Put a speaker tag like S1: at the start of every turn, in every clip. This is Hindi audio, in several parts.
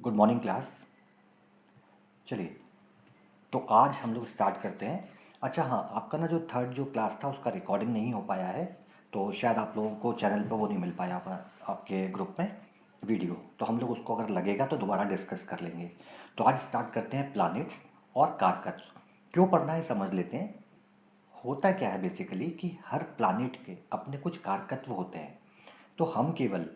S1: Good morning class. चलिए, तो आज हम लोग स्टार्ट करते हैं। अच्छा हाँ, आपका ना जो थर्ड जो क्लास था उसका रिकॉर्डिंग नहीं हो पाया है, तो शायद आप लोगों को चैनल पर वो नहीं मिल पाया होगा आपके ग्रुप में वीडियो। तो हम लोग उसको अगर लगेगा तो दोबारा डिस्कस कर लेंगे। तो आज स्टार्ट करते हैं प्लैनेट्स और कारकत्स। क्यों पढ़ना है समझ लेते हैं। होता क्या है बेसिकली कि हर प्लैनेट के अपने कुछ कारकत्व होते हैं। तो हम केवल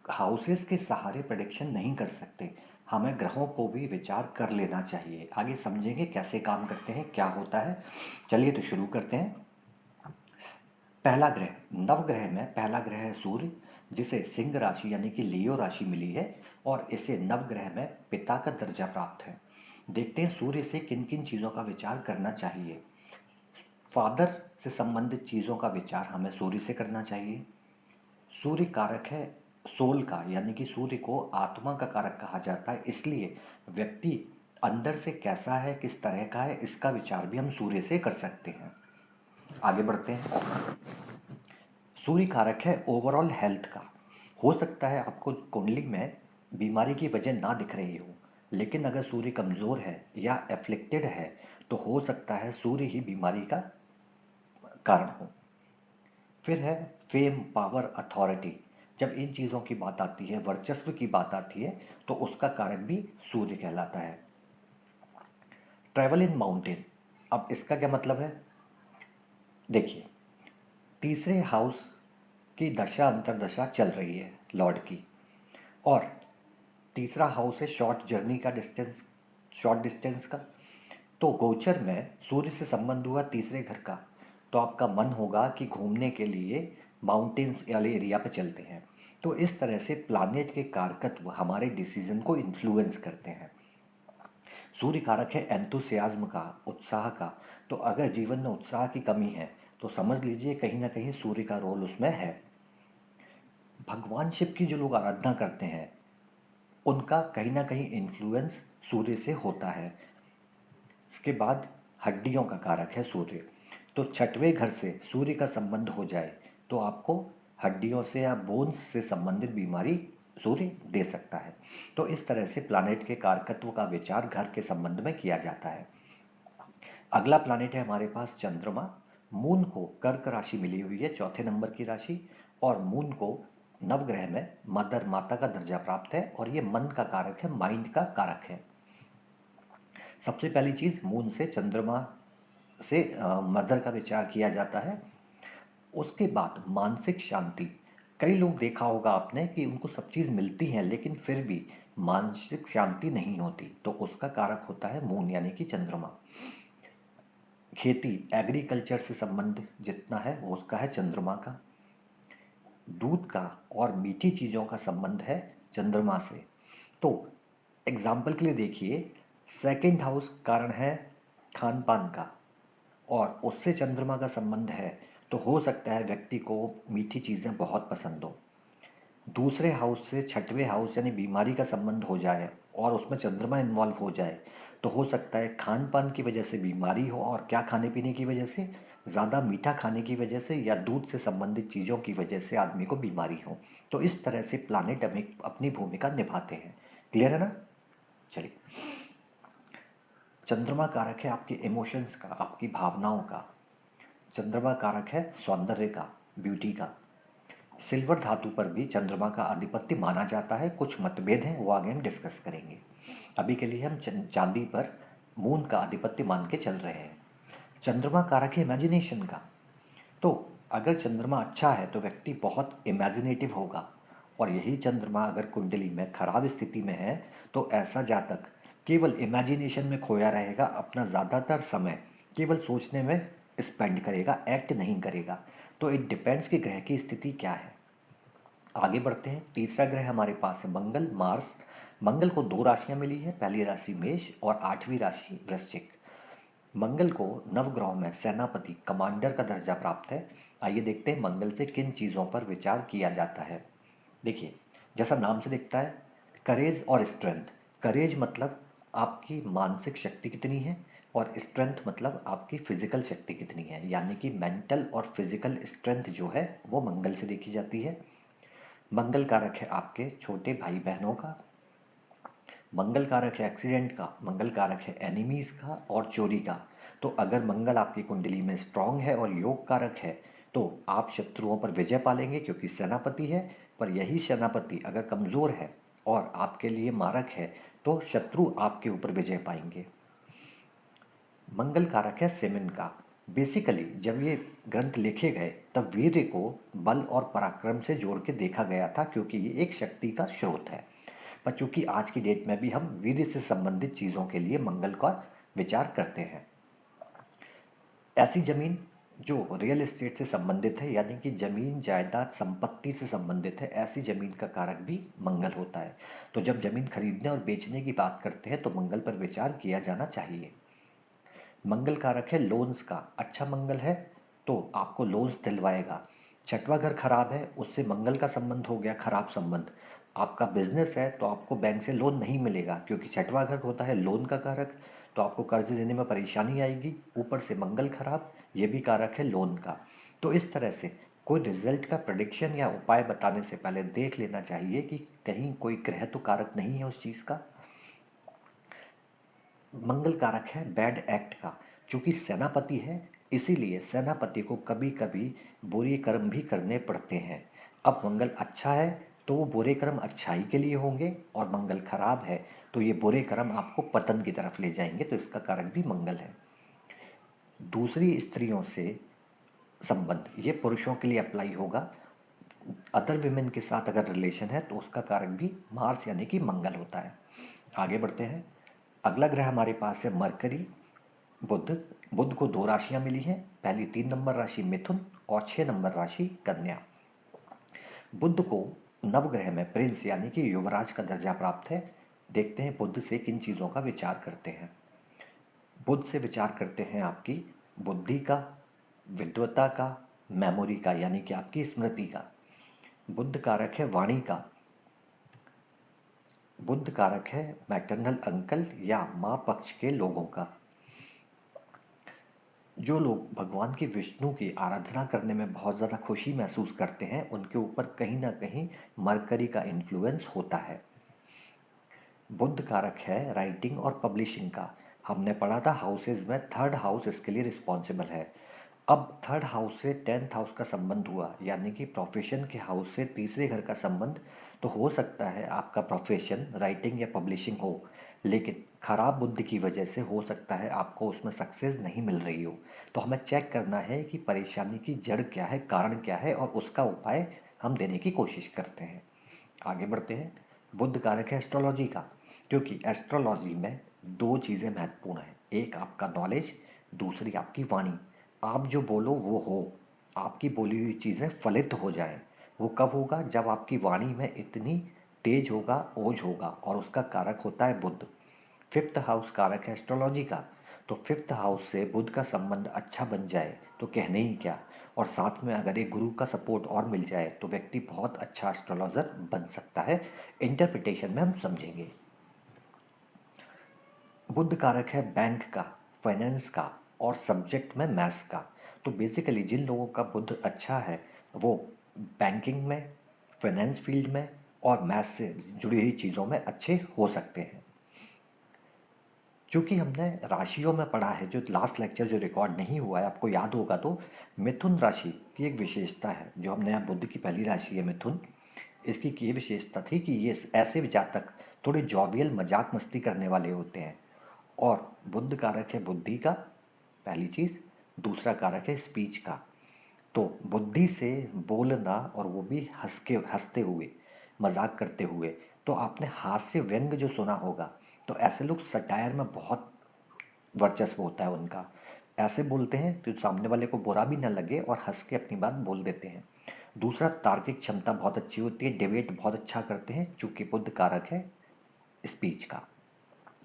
S1: हाउसेस के सहारे प्रेडिक्शन नहीं कर सकते, हमें ग्रहों को भी विचार कर लेना चाहिए। आगे समझेंगे कैसे काम करते हैं, क्या होता है। चलिए तो शुरू करते हैं। पहला ग्रह, नवग्रह में पहला ग्रह है सूर्य, जिसे सिंह राशि यानी कि लियो राशि मिली है और इसे नवग्रह में पिता का दर्जा प्राप्त है। देखते हैं सूर्य से किन किन चीजों का विचार करना चाहिए। फादर से संबंधित चीजों का विचार हमें सूर्य से करना चाहिए। सूर्य कारक है सोल का, यानी कि सूर्य को आत्मा का कारक कहा जाता है, इसलिए व्यक्ति अंदर से कैसा है, किस तरह का है, इसका विचार भी हम सूर्य से कर सकते हैं। आगे बढ़ते हैं। सूर्य कारक है ओवरऑल हेल्थ का। हो सकता है आपको कुंडली में बीमारी की वजह ना दिख रही हो, लेकिन अगर सूर्य कमजोर है या एफ्लिक्टेड है तो हो सकता है सूर्य ही बीमारी का कारण हो। फिर है फेम, पावर, अथॉरिटी। जब इन चीजों की बात आती है, वर्चस्व की बात आती है, तो उसका कारक भी सूर्य कहलाता है। ट्रेवल इन माउंटेन, अब इसका क्या मतलब है। देखिए, तीसरे हाउस की दशा अंतरदशा चल रही है लॉर्ड की, और तीसरा हाउस है शॉर्ट जर्नी का, डिस्टेंस, शॉर्ट डिस्टेंस का। तो गोचर में सूर्य से संबंध हुआ तीसरे घर का, तो आपका मन होगा कि घूमने के लिए माउंटेन्स वाले एरिया पे चलते हैं। तो इस तरह से प्लानेट के कारकत्व हमारे डिसीजन को इन्फ्लुएंस करते हैं। सूर्य कारक है एंथुसियाज्म का, उत्साह का। तो अगर जीवन में उत्साह की कमी है तो समझ लीजिए कहीं ना कहीं सूर्य का रोल उसमें है। भगवान शिव की जो लोग आराधना करते हैं उनका कहीं ना कहीं इन्फ्लुएंस सूर्य से होता है। इसके बाद हड्डियों का कारक है सूर्य। तो छठवें घर से सूर्य का संबंध हो जाए तो आपको हड्डियों से या बोन्स से संबंधित बीमारी सूर्य दे सकता है। तो इस तरह से प्लानेट के कारकत्व का विचार घर के संबंध में किया जाता है। अगला प्लानेट है हमारे पास चंद्रमा। मून को कर्क राशि मिली हुई है, चौथे नंबर की राशि, और मून को नवग्रह में मदर, माता का दर्जा प्राप्त है, और ये मन का कारक है, माइंड का कारक है। सबसे पहली चीज, मून से चंद्रमा से मदर का विचार किया जाता है। उसके बाद मानसिक शांति। कई लोग देखा होगा आपने कि उनको सब चीज मिलती है लेकिन फिर भी मानसिक शांति नहीं होती, तो उसका कारक होता है मून यानी कि चंद्रमा। खेती, एग्रीकल्चर से संबंध जितना है वो उसका है चंद्रमा का। दूध का और मीठी चीजों का संबंध है चंद्रमा से। तो एग्जाम्पल के लिए देखिए, सेकंड हाउस कारण है खान पान का, और उससे चंद्रमा का संबंध है, तो हो सकता है व्यक्ति को मीठी चीजें बहुत पसंद हो। दूसरे हाउस से छठवें हाउस यानी बीमारी का संबंध हो जाए और उसमें चंद्रमा इन्वॉल्व हो जाए, तो हो सकता है खान पान की वजह से बीमारी हो, और क्या खाने पीने की वजह से, ज़्यादा मीठा खाने की वजह से या दूध से संबंधित चीज़ों की वजह से आदमी को बीमारी हो। तो इस तरह से प्लानिट अपनी भूमिका निभाते हैं। क्लियर है ना। चलिए, चंद्रमा कारक है आपके इमोशंस का, आपकी भावनाओं का। चंद्रमा कारक है सौंदर्य का, ब्यूटी का। सिल्वर धातु पर भी चंद्रमा का आधिपत्य माना जाता है, कुछ मतभेद हैं वो आगे हम डिस्कस करेंगे। अभी के लिए हम चांदी पर मून का आधिपत्य मान के चल रहे हैं। चंद्रमा कारक है इमेजिनेशन का। तो अगर चंद्रमा अच्छा है तो व्यक्ति बहुत इमेजिनेटिव होगा, और यही चंद्रमा अगर कुंडली में खराब स्थिति में है तो ऐसा जातक केवल इमेजिनेशन में खोया रहेगा, अपना ज़्यादातर समय केवल सोचने में स्पेंड करेगा, एक्ट नहीं करेगा। तो इट डिपेंड्स कि ग्रह की स्थिति क्या है। आगे बढ़ते हैं। तीसरा ग्रह हमारे पास है मंगल, मार्स। मंगल को दो राशियां मिली है, पहली राशि मेष और आठवीं राशि वृश्चिक। मंगल को नवग्रहों में सेनापति, कमांडर का दर्जा प्राप्त है। आइए देखते हैं मंगल से किन चीजों पर विचार किया जाता है। देखिए, जैसा नाम से दिखता है, करेज और स्ट्रेंथ। करेज मतलब आपकी मानसिक शक्ति कितनी है, और स्ट्रेंथ मतलब आपकी फिजिकल शक्ति कितनी है, यानी कि मेंटल और फिजिकल स्ट्रेंथ जो है वो मंगल से देखी जाती है। मंगल कारक है आपके छोटे भाई बहनों का। मंगल कारक है एक्सीडेंट का, मंगल कारक है एनिमीज का और चोरी का। तो अगर मंगल आपकी कुंडली में स्ट्रांग है और योग कारक है तो आप शत्रुओं पर विजय पालेंगे क्योंकि सेनापति है। पर यही सेनापति अगर कमजोर है और आपके लिए मारक है तो शत्रु आपके ऊपर विजय पाएंगे। मंगल कारक है सेमेन का। बेसिकली जब ये ग्रंथ लिखे गए तब वीर्य को बल और पराक्रम से जोड़ के देखा गया था क्योंकि ये एक शक्ति का स्रोत है। पर चूंकि आज की डेट में भी हम वीर्य से संबंधित चीजों के लिए मंगल का विचार करते हैं। ऐसी जमीन जो रियल एस्टेट से संबंधित है यानी कि जमीन जायदाद संपत्ति से संबंधित है, ऐसी जमीन का कारक भी मंगल होता है। तो जब जमीन खरीदने और बेचने की बात करते हैं तो मंगल पर विचार किया जाना चाहिए। मंगल कारक है लोन्स का। अच्छा मंगल है तो आपको लोन्स दिलवाएगा। छठवां घर खराब है, उससे मंगल का संबंध हो गया खराब संबंध। आपका बिजनेस है तो आपको बैंक से लोन नहीं मिलेगा क्योंकि छठवां घर होता है लोन का कारक। तो आपको कर्ज देने में परेशानी आएगी, ऊपर से मंगल खराब, ये भी कारक है लोन का। तो इस तरह से कोई रिजल्ट का प्रेडिक्शन या उपाय बताने से पहले देख लेना चाहिए कि कहीं कोई ग्रह तो कारक नहीं है उस चीज का। मंगल कारक है बैड एक्ट का। चूंकि सेनापति है इसीलिए सेनापति को कभी कभी बुरे कर्म भी करने पड़ते हैं। अब मंगल अच्छा है तो वो बुरे कर्म अच्छाई के लिए होंगे और मंगल खराब है तो ये बुरे कर्म आपको पतन की तरफ ले जाएंगे। तो इसका कारक भी मंगल है। दूसरी स्त्रियों से संबंध ये पुरुषों के लिए अप्लाई होगा। अदर विमेन के साथ अगर रिलेशन है तो उसका कारक भी मार्स यानी कि मंगल होता है। आगे बढ़ते हैं। अगला ग्रह हमारे पास है मरकरी। बुध। बुध को दो राशियां मिली हैं, पहली 3 नंबर राशि मिथुन और 6 नंबर राशि कन्या। बुध को नवग्रह में प्रिंस यानी कि युवराज का दर्जा प्राप्त है। देखते हैं बुध से किन चीजों का विचार करते हैं। बुध से विचार करते हैं आपकी बुद्धि का, विद्वता का, मेमोरी का यानी कि आपकी स्मृति का। बुध कारक है वाणी का। बुध कारक है मैटरनल अंकल या माँ पक्ष के लोगों का। जो लोग भगवान की विष्णु की आराधना करने में बहुत ज़्यादा खुशी महसूस करते हैं उनके ऊपर कहीं ना कहीं मरकरी का इन्फ्लुएंस होता है। बुध कारक है राइटिंग और पब्लिशिंग का। हमने पढ़ा था हाउसेज में थर्ड हाउस इसके लिए रिस्पॉन्सिबल है। अब थर्ड हाउस से 10th हाउस का संबंध हुआ यानी कि प्रोफेशन के हाउस से तीसरे घर का संबंध। तो हो सकता है आपका प्रोफेशन राइटिंग या पब्लिशिंग हो, लेकिन खराब बुद्धि की वजह से हो सकता है आपको उसमें सक्सेस नहीं मिल रही हो। तो हमें चेक करना है कि परेशानी की जड़ क्या है, कारण क्या है और उसका उपाय हम देने की कोशिश करते हैं। आगे बढ़ते हैं। बुध कारक है एस्ट्रोलॉजी का। क्योंकि एस्ट्रोलॉजी में दो चीजें महत्वपूर्ण हैं, एक आपका नॉलेज, दूसरी आपकी वाणी। आप जो बोलो वो हो, आपकी बोली हुई चीजें फलित हो जाएं। वो कब होगा? जब आपकी वाणी में इतनी तेज होगा, ओज होगा, और उसका कारक होता है बुध। 5th हाउस कारक है एस्ट्रोलॉजी का। तो 5th हाउस से बुध का संबंध अच्छा बन जाए तो कहने ही क्या। और साथ में अगर एक गुरु का सपोर्ट और मिल जाए तो व्यक्ति बहुत अच्छा एस्ट्रोलॉजर बन सकता है। इंटरप्रिटेशन में हम समझेंगे। बुध कारक है बैंक का, फाइनेंस का और सब्जेक्ट में मैथ्स का। तो बेसिकली जिन लोगों का बुध अच्छा है वो बैंकिंग में, फाइनेंस फील्ड में और मैथ्स से जुड़ी हुई चीज़ों में अच्छे हो सकते हैं। चूंकि हमने राशियों में पढ़ा है, जो लास्ट लेक्चर जो रिकॉर्ड नहीं हुआ है आपको याद होगा, तो मिथुन राशि की एक विशेषता है, जो हमने यहाँ बुध की पहली राशि है मिथुन, इसकी ये विशेषता थी कि ये ऐसे जातक थोड़े जॉवियल मजाक मस्ती करने वाले होते हैं। और बुध कारक है बुद्धि का, पहली चीज। दूसरा कारक है स्पीच का। तो बुद्धि से बोलना, और वो भी हंसते हुए, मजाक करते हुए। तो आपने हास्य व्यंग जो सुना होगा, तो ऐसे लोग सटायर में बहुत वर्चस्व होता है उनका। ऐसे बोलते हैं तो सामने वाले को बुरा भी ना लगे और हंस के अपनी बात बोल देते हैं। दूसरा, तार्किक क्षमता बहुत अच्छी होती है, डिबेट बहुत अच्छा करते हैं, चूंकि बुध कारक है स्पीच का।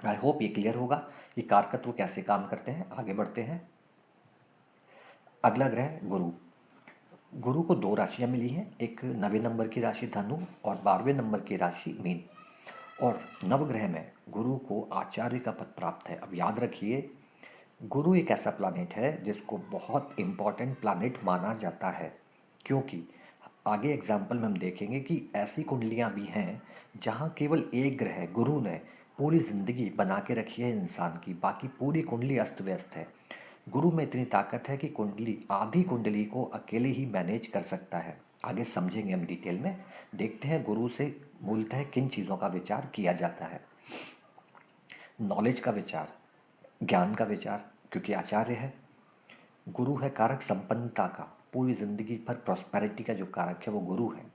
S1: आई होप ये क्लियर होगा कि कारकत्व कैसे काम करते हैं। आगे बढ़ते हैं। अगला ग्रह गुरु। गुरु को दो राशियां मिली हैं, एक 9वें नंबर की राशि धनु और 12वें नंबर की राशि मीन। और नवग्रह में गुरु को आचार्य का पद प्राप्त है। अब याद रखिए, गुरु एक ऐसा प्लानिट है जिसको बहुत इंपॉर्टेंट प्लानिट माना जाता है, क्योंकि आगे एग्जाम्पल में हम देखेंगे कि ऐसी कुंडलियां भी हैं जहां केवल एक ग्रह गुरु ने पूरी जिंदगी बना के रखी है इंसान की, बाकी पूरी कुंडली अस्त व्यस्त है। गुरु में इतनी ताकत है कि कुंडली, आधी कुंडली को अकेले ही मैनेज कर सकता है। आगे समझेंगे हम डिटेल में। देखते हैं गुरु से मूलतः किन चीजों का विचार किया जाता है। नॉलेज का विचार, ज्ञान का विचार, क्योंकि आचार्य है। गुरु है कारक संपन्नता का, पूरी जिंदगी भर प्रॉस्पेरिटी का जो कारक है वो गुरु है।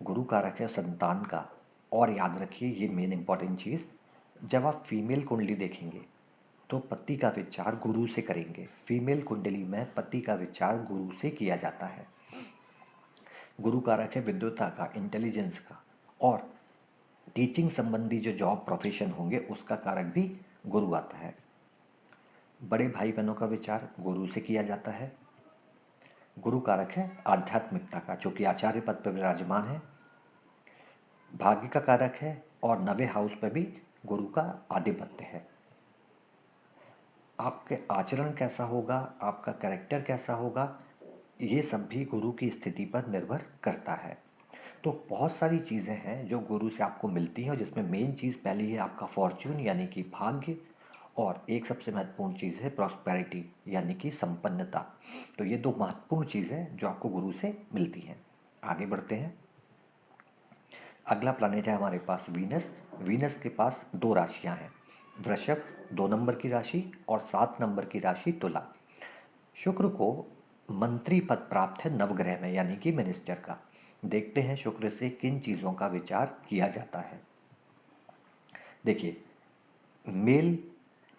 S1: गुरु कारक है संतान का। और याद रखिए ये मेन इंपॉर्टेंट चीज, जब आप फीमेल कुंडली देखेंगे तो पति का विचार गुरु से करेंगे। फीमेल कुंडली में पति का विचार गुरु से किया जाता है। गुरु कारक है विद्वता का, इंटेलिजेंस का। और टीचिंग संबंधी जो जॉब प्रोफेशन होंगे उसका कारक भी गुरु आता है। बड़े भाई बहनों का विचार गुरु से किया जाता है। गुरु कारक है आध्यात्मिकता का, जो कि आचार्य पद पर विराजमान है। भाग्य का कारक है और नवे हाउस पर भी गुरु का आधिपत्य है। आपके आचरण कैसा होगा, आपका कैरेक्टर कैसा होगा, ये सब भी गुरु की स्थिति पर निर्भर करता है। तो बहुत सारी चीजें हैं जो गुरु से आपको मिलती हैं, जिसमें मेन चीज पहली है आपका फॉर्च्यून यानी कि भाग्य, और एक सबसे महत्वपूर्ण चीज है प्रॉस्पेरिटी यानी कि संपन्नता। तो ये दो महत्वपूर्ण चीज है जो आपको गुरु से मिलती हैं। आगे बढ़ते हैं। अगला प्लैनेट है हमारे पास वीनस। वीनस के पास दो राशियां हैं, वृषभ 2 नंबर की राशि और 7 नंबर की राशि तुला। शुक्र को मंत्री पद प्राप्त है नवग्रह में यानी कि मिनिस्टर का। देखते हैं शुक्र से किन चीजों का विचार किया जाता है। देखिए, मेल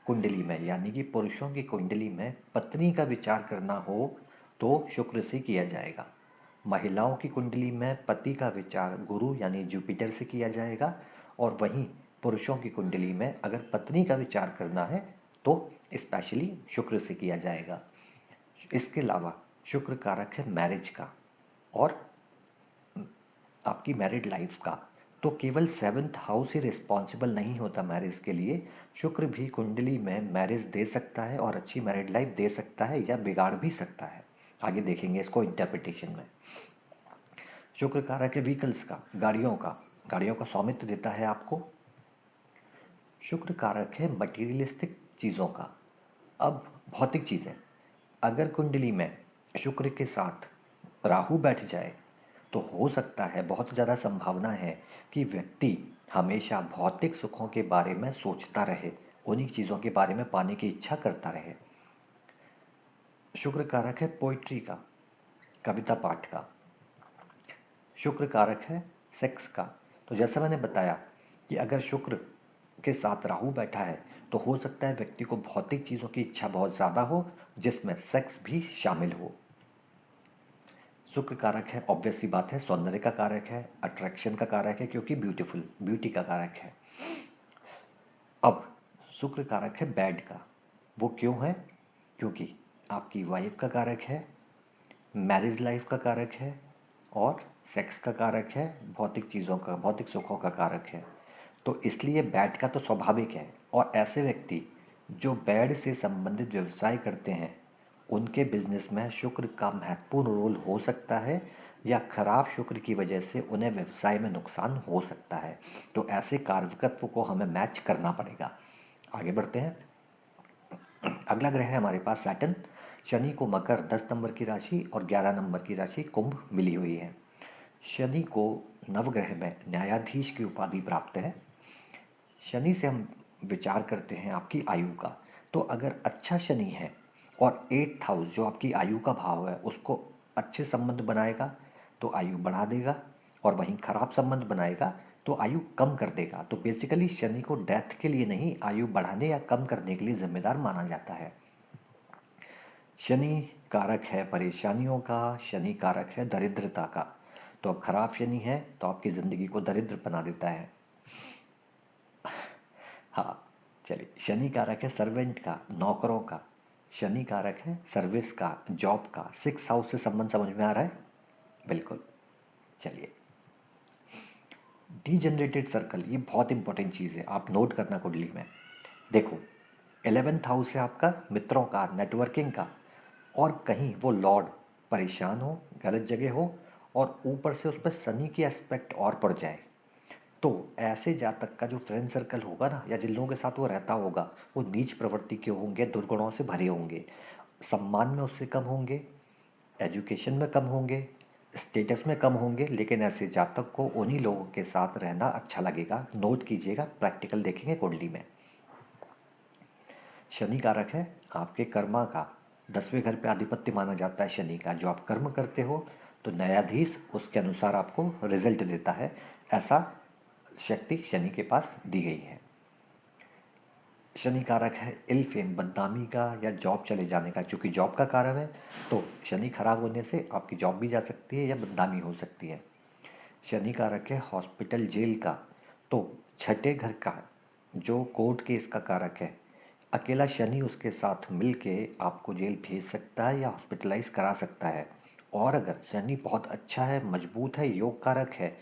S1: कुंडली में यानी कि पुरुषों की कुंडली में पत्नी का विचार करना हो तो शुक्र से किया जाएगा। महिलाओं की कुंडली में पति का विचार गुरु यानी जुपिटर से किया जाएगा। और वहीं पुरुषों की कुंडली में अगर पत्नी का विचार करना है तो स्पेशली शुक्र से किया जाएगा। इसके अलावा शुक्र कारक है मैरिज का और आपकी मैरिड लाइफ का। तो केवल 7th हाउस ही रिस्पॉन्सिबल नहीं होता मैरिज के लिए, शुक्र भी कुंडली में मैरिज दे सकता है और अच्छी मैरिड लाइफ दे सकता है या बिगाड़ भी सकता है। आगे देखेंगे इसको इंटरप्रिटेशन में। शुक्र कारक है व्हीकल्स का, गाड़ियों का स्वामित्व देता है आपको। शुक्र कारक है मटीरियलिस्टिक चीजों का। अब भौतिक चीजें, अगर कुंडली में शुक्र के साथ राहु बैठ जाए तो हो सकता है, बहुत ज़्यादा संभावना है कि व्यक्ति हमेशा भौतिक सुखों के बारे में सोचता रहे, उन्हीं चीज़ों के बारे में पाने की इच्छा करता रहे। शुक्र कारक है पोइट्री का, कविता पाठ का। शुक्र कारक है सेक्स का। तो जैसा मैंने बताया कि अगर शुक्र के साथ राहु बैठा है तो हो सकता है व्यक्ति को भौतिक चीज़ों की इच्छा बहुत ज़्यादा हो, जिसमें सेक्स भी शामिल हो। शुक्र कारक है, ऑब्वियस सी बात है, सौंदर्य का कारक है, अट्रैक्शन का कारक है, क्योंकि ब्यूटी का कारक है। अब शुक्र कारक है बैड का। वो क्यों है? क्योंकि आपकी वाइफ का कारक है, मैरिज लाइफ का कारक है और सेक्स का कारक है, भौतिक चीज़ों का, भौतिक सुखों का कारक है। तो इसलिए बैड का तो स्वाभाविक है। और ऐसे व्यक्ति जो बैड से संबंधित व्यवसाय करते हैं उनके बिजनेस में शुक्र का महत्वपूर्ण रोल हो सकता है, या खराब शुक्र की वजह से उन्हें व्यवसाय में नुकसान हो सकता है। तो ऐसे कारकत्व को हमें मैच करना पड़ेगा। आगे बढ़ते हैं। अगला ग्रह है हमारे पास सैटर्न। शनि को मकर 10 नंबर की राशि और 11 नंबर की राशि कुंभ मिली हुई है। शनि को नवग्रह में न्यायाधीश की उपाधि प्राप्त है। शनि से हम विचार करते हैं आपकी आयु का। तो अगर अच्छा शनि है और 8th हाउस जो आपकी आयु का भाव है उसको अच्छे संबंध बनाएगा तो आयु बढ़ा देगा, और वहीं खराब संबंध बनाएगा तो आयु कम कर देगा। तो बेसिकली शनि को डेथ के लिए नहीं, आयु बढ़ाने या कम करने के लिए जिम्मेदार माना जाता है। शनि कारक है परेशानियों का, शनि कारक है दरिद्रता का। तो अब खराब शनि है तो आपकी जिंदगी को दरिद्र बना देता है। हाँ, चलिए, शनि कारक है सर्वेंट का, नौकरों का। शनि कारक है सर्विस का, जॉब का। 6th हाउस से संबंध समझ में आ रहा है? बिल्कुल। चलिए, डीजेनरेटेड सर्कल, ये बहुत इंपॉर्टेंट चीज है, आप नोट करना कुंडली में। देखो, 11th हाउस है आपका मित्रों का, नेटवर्किंग का। और कहीं वो लॉर्ड परेशान हो, गलत जगह हो और ऊपर से उस पर शनि की एस्पेक्ट और पड़ जाए तो ऐसे जातक का जो फ्रेंड सर्कल होगा ना, या जिन लोगों के साथ वो रहता होगा, वो नीच प्रवृत्ति के होंगे, दुर्गुणों से भरे होंगे, सम्मान में उससे कम होंगे, एजुकेशन में कम होंगे, स्टेटस में कम होंगे, लेकिन ऐसे जातक को उन्हीं लोगों के साथ रहना अच्छा लगेगा। नोट कीजिएगा, प्रैक्टिकल देखेंगे कुंडली में। शनि कारक है आपके कर्मा का, 10वें घर पे आधिपत्य माना जाता है शनि का। जो आप कर्म करते हो तो न्यायाधीश उसके अनुसार आपको रिजल्ट देता है, ऐसा शक्ति शनि के पास दी गई है। शनि कारक है इल फेम, बदनामी का या जॉब चले जाने का। चूंकि जॉब का कारक है तो शनि खराब होने से आपकी जॉब भी जा सकती है या बदनामी हो सकती है। शनि कारक है हॉस्पिटल जेल का, तो छठे घर का जो कोर्ट केस का कारक है, अकेला शनि उसके साथ मिलके आपको जेल भेज सकता है या हॉस्पिटलाइज करा सकता है। और अगर शनि बहुत अच्छा है, मजबूत है, योग कारक है,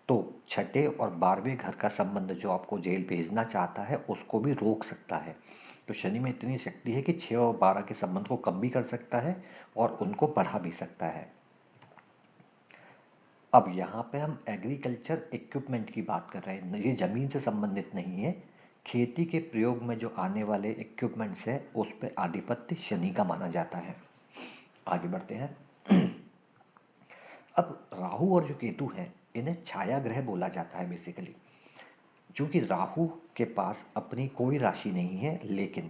S1: तो छठे और 12वें घर का संबंध जो आपको जेल भेजना चाहता है उसको भी रोक सकता है। तो शनि में इतनी शक्ति है कि 6 और 12 के संबंध को कम भी कर सकता है और उनको बढ़ा भी सकता है। अब यहाँ पे हम एग्रीकल्चर इक्विपमेंट की बात कर रहे हैं, ये जमीन से संबंधित नहीं है। खेती के प्रयोग में जो आने वाले इक्विपमेंट्स है उस पे आधिपत्य शनि का माना जाता है। आगे बढ़ते हैं। अब राहु और जो केतु हैं इन्हें छाया ग्रह बोला जाता है बेसिकली। क्योंकि राहु के पास अपनी कोई राशि नहीं है, लेकिन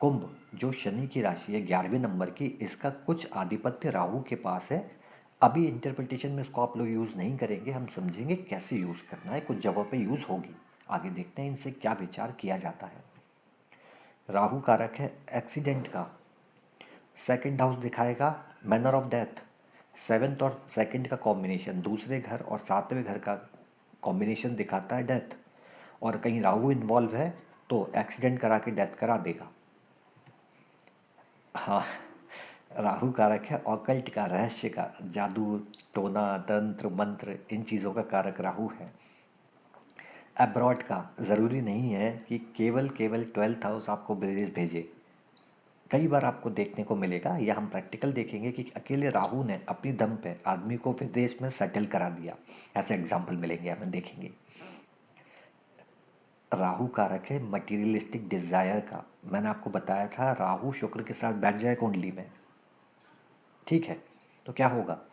S1: कुंभ जो शनि की राशि है 11वें नंबर की, इसका कुछ आधिपत्य राहु के पास है। अभी इंटरप्रिटेशन में इसको आप लोग यूज नहीं करेंगे, हम समझेंगे कैसे यूज करना है, कुछ जगहों पे यूज होगी। आगे देखते हैं इनसे क्या विचार किया जाता है। राहु कारक है एक्सीडेंट का, सेकंड हाउस दिखाएगा मैनर ऑफ डेथ। सेवेंथ और सेकंड का कॉम्बिनेशन, दूसरे घर और 7वें घर का कॉम्बिनेशन दिखाता है डेथ। और कहीं राहु इन्वॉल्व है तो एक्सीडेंट करा के डेथ करा देगा। हाँ, राहु कारक है ऑकल्ट का, रहस्य का, जादू, टोना, तंत्र, मंत्र, इन चीजों का कारक राहु है। अब्रॉड का, जरूरी नहीं है कि केवल केवल 12th हाउस आपको विदेश भेजे। कई बार आपको देखने को मिलेगा, या हम प्रैक्टिकल देखेंगे कि अकेले राहु ने अपनी दम पे आदमी को विदेश में सेटल करा दिया। ऐसे एग्जाम्पल मिलेंगे, हमें देखेंगे। राहु कारक है मटीरियलिस्टिक डिजायर का। मैंने आपको बताया था राहु शुक्र के साथ बैठ जाए कुंडली में, ठीक है, तो क्या होगा।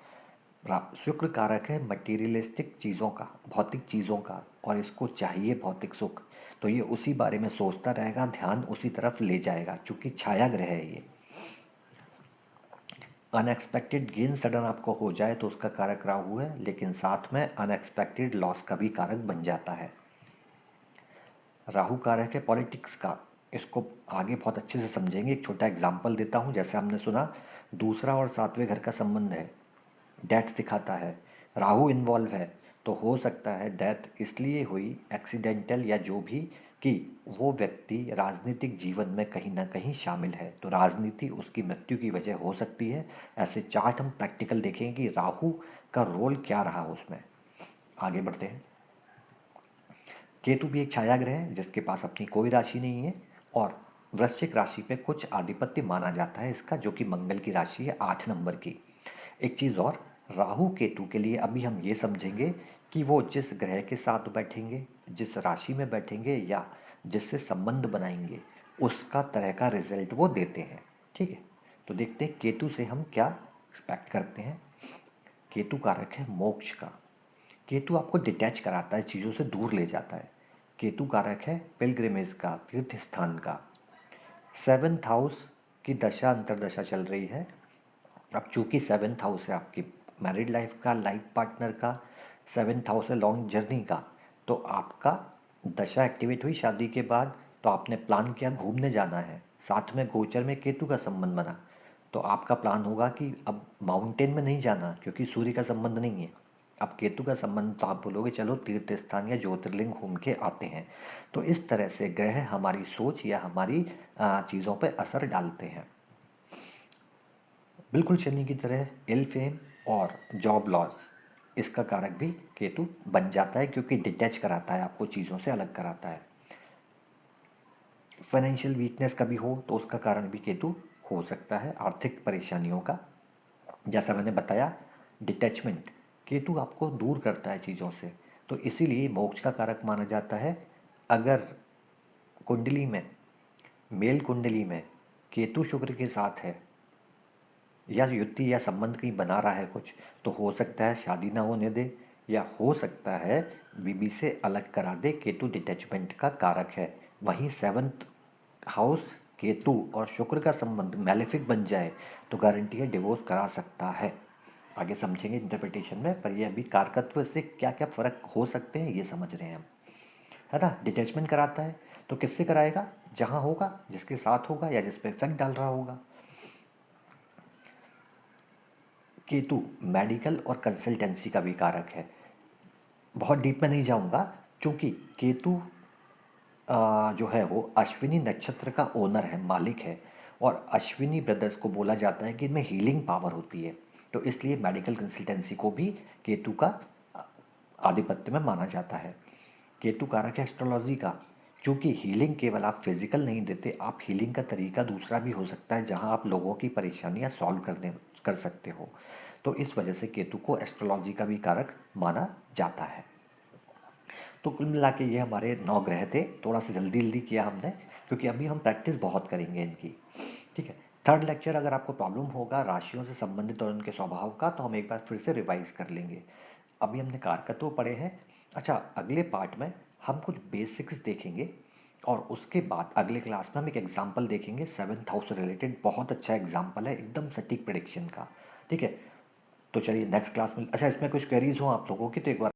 S1: शुक्र कारक है मटीरियलिस्टिक चीजों का, भौतिक चीजों का, और इसको चाहिए भौतिक सुख, तो ये उसी बारे में सोचता रहेगा, ध्यान उसी तरफ ले जाएगा। चूंकि छाया ग्रह है ये। अनएक्सपेक्टेड गेन सडन आपको हो जाए तो उसका कारक राहु है, लेकिन साथ में अनएक्सपेक्टेड लॉस का भी कारक बन जाता है। राहु कारक है पॉलिटिक्स का। इसको आगे बहुत अच्छे से समझेंगे, एक छोटा एग्जाम्पल देता हूं। जैसे हमने सुना दूसरा और 7वें घर का संबंध है, डेथ दिखाता है, राहु इन्वॉल्व है, तो हो सकता है डेथ इसलिए हुई एक्सीडेंटल या जो भी, कि वो व्यक्ति राजनीतिक जीवन में कहीं ना कहीं शामिल है, तो राजनीति उसकी मृत्यु की वजह हो सकती है। ऐसे चार्ट हम प्रैक्टिकल देखेंगे कि राहु का रोल क्या रहा उसमें। आगे बढ़ते हैं। केतु भी एक छाया ग्रह है जिसके पास अपनी कोई राशि नहीं है, और वृश्चिक राशि पे कुछ आधिपत्य माना जाता है इसका, जो कि मंगल की राशि है 8 नंबर की। एक चीज और, राहु केतु के लिए अभी हम ये समझेंगे कि वो जिस ग्रह के साथ बैठेंगे, जिस राशि में बैठेंगे, या जिससे संबंध बनाएंगे, उसका तरह का रिजल्ट वो देते हैं। ठीक है, तो देखते हैं केतु से हम क्या एक्सपेक्ट करते हैं। केतु कारक है मोक्ष का। केतु आपको डिटैच कराता है, चीजों से दूर ले जाता है। केतु कारक है पिलग्रिमेज का, तीर्थ स्थान का। 7th हाउस की दशा अंतरदशा चल रही है। अब चूंकि 7th हाउस है आपकी मैरिड लाइफ का, लाइफ पार्टनर का, 7th हाउस है लॉन्ग जर्नी का, तो आपका दशा एक्टिवेट हुई शादी के बाद, तो आपने प्लान किया घूमने जाना है, साथ में गोचर में केतु का संबंध बना, तो आपका प्लान होगा कि अब माउंटेन में नहीं जाना क्योंकि सूर्य का संबंध नहीं है। अब केतु का संबंध, तो आप बोलोगे चलो तीर्थ स्थान या ज्योतिर्लिंग घूम के आते हैं। तो इस तरह से ग्रह हमारी सोच या हमारी चीजों पर असर डालते हैं। बिल्कुल शनि की तरह इल फेम और जॉब लॉस, इसका कारक भी केतु बन जाता है, क्योंकि डिटैच कराता है, आपको चीजों से अलग कराता है। फाइनेंशियल वीकनेस कभी हो तो उसका कारण भी केतु हो सकता है, आर्थिक परेशानियों का। जैसा मैंने बताया डिटैचमेंट, केतु आपको दूर करता है चीजों से। तो इसीलिए मोक्ष का कारक माना जाता है। अगर कुंडली में, मेल कुंडली में केतु शुक्र के साथ है या युति या संबंध कहीं बना रहा है कुछ, तो हो सकता है शादी ना होने दे, या हो सकता है बीबी से अलग करा दे। केतु डिटैचमेंट का कारक है। वहीं सेवंथ हाउस केतु और शुक्र का संबंध मैलेफिक बन जाए तो गारंटी है डिवोर्स करा सकता है। आगे समझेंगे इंटरप्रिटेशन में, पर ये अभी कारकत्व से क्या क्या फर्क हो सकते हैं ये समझ रहे हैं हम, है ना। डिटैचमेंट कराता है तो किससे कराएगा? जहां होगा, जिसके साथ होगा या जिस पे इफेक्ट डाल रहा होगा। केतु मेडिकल और कंसल्टेंसी का भी कारक है। बहुत डीप में नहीं जाऊंगा, क्योंकि केतु जो है वो अश्विनी नक्षत्र का ओनर है, मालिक है। और अश्विनी ब्रदर्स को बोला जाता है कि इनमें हीलिंग पावर होती है। तो इसलिए मेडिकल कंसल्टेंसी को भी केतु का आधिपत्य में माना जाता है। केतु कारक है एस्ट्रोलॉजी का। क्योंकि हीलिंग केवल आप फिजिकल नहीं देते, आप हीलिंग का तरीका दूसरा भी हो सकता है जहां आप लोगों की परेशानियां सॉल्व कर सकते हो। तो इस वजह से केतु को एस्ट्रोलॉजी का भी कारक माना जाता है। तो कुल मिला के ये हमारे 9 ग्रह थे। थोड़ा सा जल्दी जल्दी किया हमने, क्योंकि अभी हम प्रैक्टिस बहुत करेंगे इनकी। ठीक है। थर्ड लेक्चर अगर आपको प्रॉब्लम होगा राशियों से संबंधित और उनके स्वभाव का, तो हम एक बार फिर से रिवाइज कर लेंगे। अभी हमने कारकत्व पढ़े हैं। अच्छा, अगले पार्ट में हम कुछ बेसिक्स देखेंगे, और उसके बाद अगले क्लास में हम एक एग्जाम्पल देखेंगे 7th हाउस से रिलेटेड। बहुत अच्छा एग्जाम्पल है, एकदम सटीक प्रिडिक्शन का। ठीक है। तो चलिए नेक्स्ट क्लास में, अच्छा इसमें कुछ क्वेरीज हो आप लोगों की तो एक बार